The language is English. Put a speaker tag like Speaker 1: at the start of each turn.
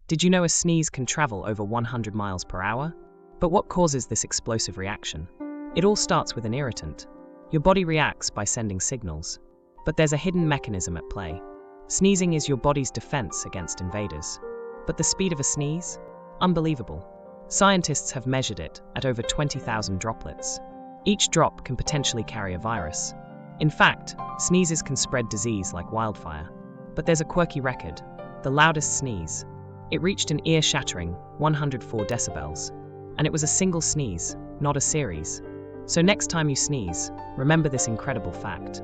Speaker 1: Did you know a sneeze can travel over 100 miles per hour? But what causes this explosive reaction? It all starts with an irritant. Your body reacts by sending signals. But there's a hidden mechanism at play. Sneezing is your body's defense against invaders. But the speed of a sneeze? Unbelievable. Scientists have measured it at over 20,000 droplets. Each drop can potentially carry a virus. In fact, sneezes can spread disease like wildfire. But there's a quirky record: the loudest sneeze. It reached an ear-shattering 104 decibels. And it was a single sneeze, not a series. So next time you sneeze, remember this incredible fact.